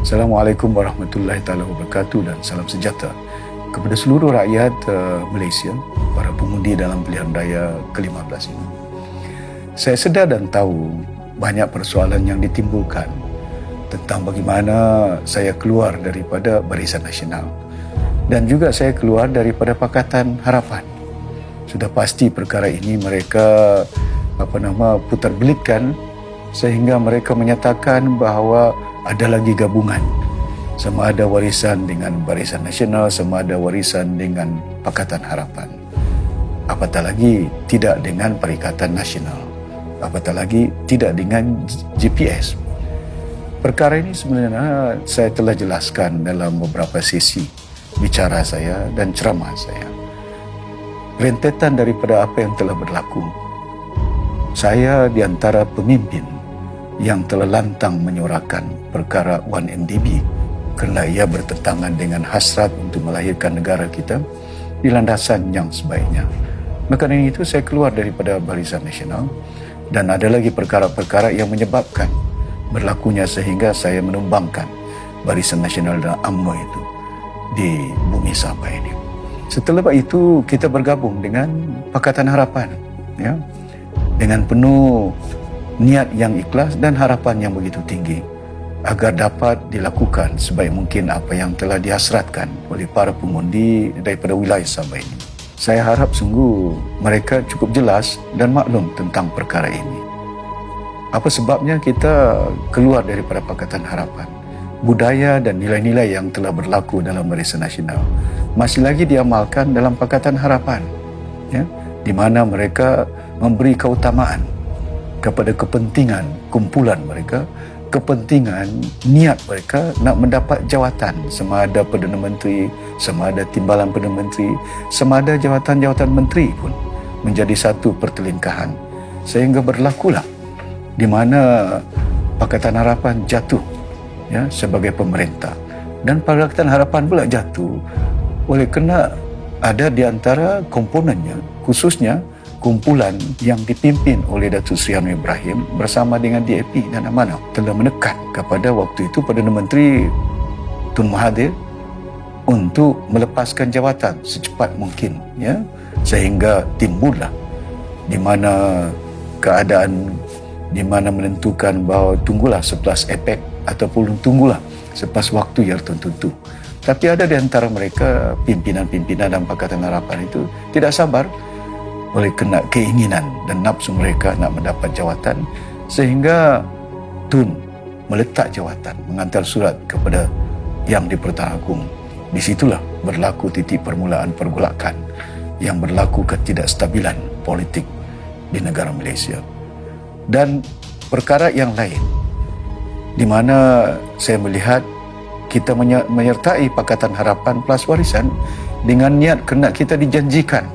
Assalamualaikum warahmatullahi taala wabarakatuh dan salam sejahtera kepada seluruh rakyat Malaysia, para pengundi dalam pilihan raya ke-15 ini. Saya sedar dan tahu banyak persoalan yang ditimbulkan tentang bagaimana saya keluar daripada Barisan Nasional dan juga saya keluar daripada Pakatan Harapan. Sudah pasti perkara ini mereka putar belitkan sehingga mereka menyatakan bahawa ada lagi gabungan, sama ada warisan dengan Barisan Nasional, sama ada warisan dengan Pakatan Harapan, apatah lagi tidak dengan Perikatan Nasional, apatah lagi tidak dengan GPS. Perkara ini sebenarnya saya telah jelaskan dalam beberapa sesi bicara saya dan ceramah saya. Rentetan daripada apa yang telah berlaku, saya di antara pemimpin yang telah lantang menyuarakan perkara 1MDB kerana ia bertentangan dengan hasrat untuk melahirkan negara kita di landasan yang sebaiknya. Maka dari itu saya keluar daripada Barisan Nasional dan ada lagi perkara-perkara yang menyebabkan berlakunya sehingga saya menumbangkan Barisan Nasional dan UMNO itu di bumi Sabah ini. Setelah itu kita bergabung dengan Pakatan Harapan, ya, dengan penuh niat yang ikhlas dan harapan yang begitu tinggi agar dapat dilakukan sebaik mungkin apa yang telah dihasratkan oleh para pengundi daripada wilayah Sabah ini. Saya harap sungguh mereka cukup jelas dan maklum tentang perkara ini. Apa sebabnya kita keluar daripada Pakatan Harapan? Budaya dan nilai-nilai yang telah berlaku dalam Barisan Nasional masih lagi diamalkan dalam Pakatan Harapan, ya, di mana mereka memberi keutamaan kepada kepentingan kumpulan mereka, kepentingan niat mereka nak mendapat jawatan, sama ada Perdana Menteri, sama ada Timbalan Perdana Menteri, sama ada jawatan-jawatan menteri pun menjadi satu pertelingkahan. Sehingga berlakulah di mana Pakatan Harapan jatuh, ya, sebagai pemerintah dan Pakatan Harapan pula jatuh oleh kerana ada di antara komponennya, khususnya kumpulan yang dipimpin oleh Datuk Seri Anwar Ibrahim bersama dengan DAP dan Amanah telah menekan kepada waktu itu Perdana Menteri Tun Mahathir untuk melepaskan jawatan secepat mungkin, ya, sehingga timbullah di mana keadaan di mana menentukan bahawa tunggulah selepas APEC ataupun tunggulah selepas waktu yang tertentu. Tapi ada di antara mereka pimpinan-pimpinan dan Pakatan Harapan itu tidak sabar oleh kena keinginan dan nafsu mereka nak mendapat jawatan, sehingga Tun meletak jawatan, menghantar surat kepada Yang di-Pertuan Agong. Di situlah berlaku titik permulaan pergolakan yang berlaku ketidakstabilan politik di negara Malaysia. Dan perkara yang lain di mana saya melihat kita menyertai Pakatan Harapan plus warisan dengan niat kena kita dijanjikan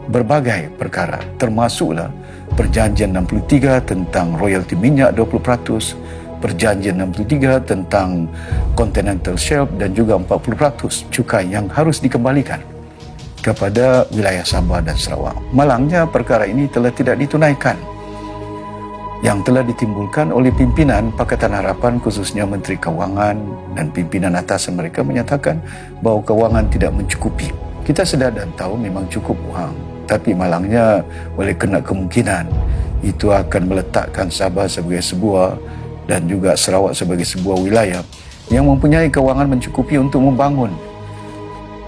berbagai perkara, termasuklah Perjanjian 63 tentang royalti minyak 20%, Perjanjian 63 tentang Continental Shelf dan juga 40% cukai yang harus dikembalikan kepada wilayah Sabah dan Sarawak. Malangnya perkara ini telah tidak ditunaikan, yang telah ditimbulkan oleh pimpinan Pakatan Harapan, khususnya Menteri Kewangan dan pimpinan atas mereka menyatakan bahawa kewangan tidak mencukupi. Kita sedar dan tahu memang cukup wang, tapi malangnya oleh kena kemungkinan itu akan meletakkan Sabah sebagai sebuah dan juga Sarawak sebagai sebuah wilayah yang mempunyai kewangan mencukupi untuk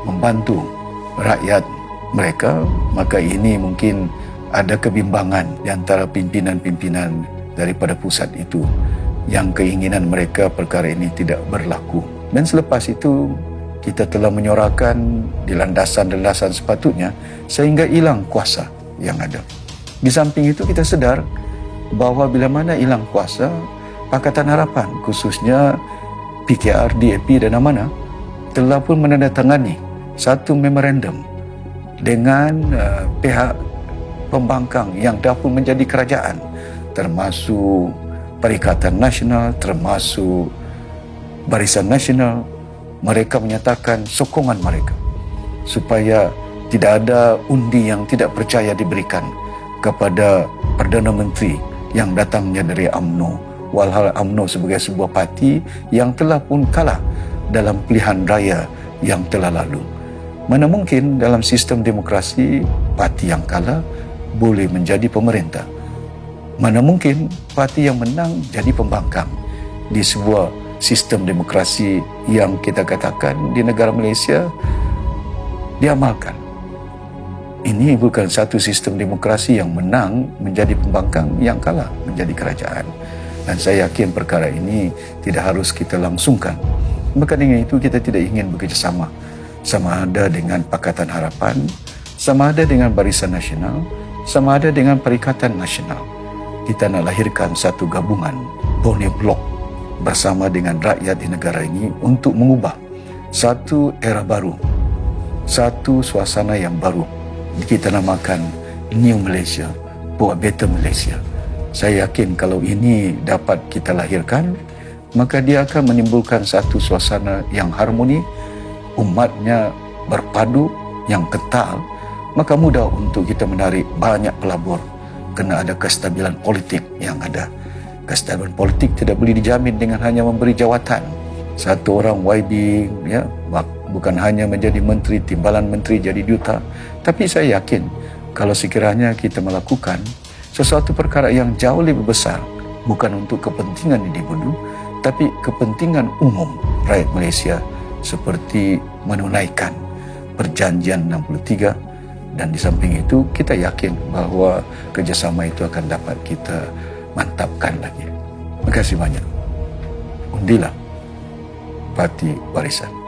membantu rakyat mereka. Maka ini mungkin ada kebimbangan di antara pimpinan-pimpinan daripada pusat itu yang keinginan mereka perkara ini tidak berlaku. Dan selepas itu kita telah menyuarakan di landasan-landasan sepatutnya sehingga hilang kuasa yang ada. Di samping itu kita sedar bahawa bila mana hilang kuasa, Pakatan Harapan khususnya PKR, DAP dan Amanah telah pun menandatangani satu memorandum dengan pihak pembangkang yang dah pun menjadi kerajaan, termasuk Perikatan Nasional, termasuk Barisan Nasional. Mereka menyatakan sokongan mereka supaya tidak ada undi yang tidak percaya diberikan kepada Perdana Menteri yang datangnya dari UMNO walhal UMNO sebagai sebuah parti yang telah pun kalah dalam pilihan raya yang telah lalu. Mana mungkin dalam sistem demokrasi parti yang kalah boleh menjadi pemerintah. Mana mungkin parti yang menang jadi pembangkang di sebuah sistem demokrasi yang kita katakan di negara Malaysia diamalkan. Ini bukan satu sistem demokrasi yang menang menjadi pembangkang, yang kalah menjadi kerajaan. Dan saya yakin perkara ini tidak harus kita langsungkan. Maka dengan itu kita tidak ingin bekerjasama, sama ada dengan Pakatan Harapan, sama ada dengan Barisan Nasional, sama ada dengan Perikatan Nasional. Kita nak lahirkan satu gabungan Borneo Bloc bersama dengan rakyat di negara ini untuk mengubah satu era baru, satu suasana yang baru. Kita namakan New Malaysia, for a better Malaysia. Saya yakin kalau ini dapat kita lahirkan, maka dia akan menimbulkan satu suasana yang harmoni, umatnya berpadu, yang kental, maka mudah untuk kita menarik banyak pelabur kerana ada kestabilan politik yang ada. Kestabilan politik tidak boleh dijamin dengan hanya memberi jawatan. Satu orang YB, ya, bukan hanya menjadi menteri, timbalan menteri jadi duta. Tapi saya yakin kalau sekiranya kita melakukan sesuatu perkara yang jauh lebih besar, bukan untuk kepentingan individu, tapi kepentingan umum rakyat Malaysia, seperti menunaikan Perjanjian 63, dan di samping itu kita yakin bahawa kerjasama itu akan dapat kita mantapkan lagi. Terima kasih banyak. Undilah Parti Barisan.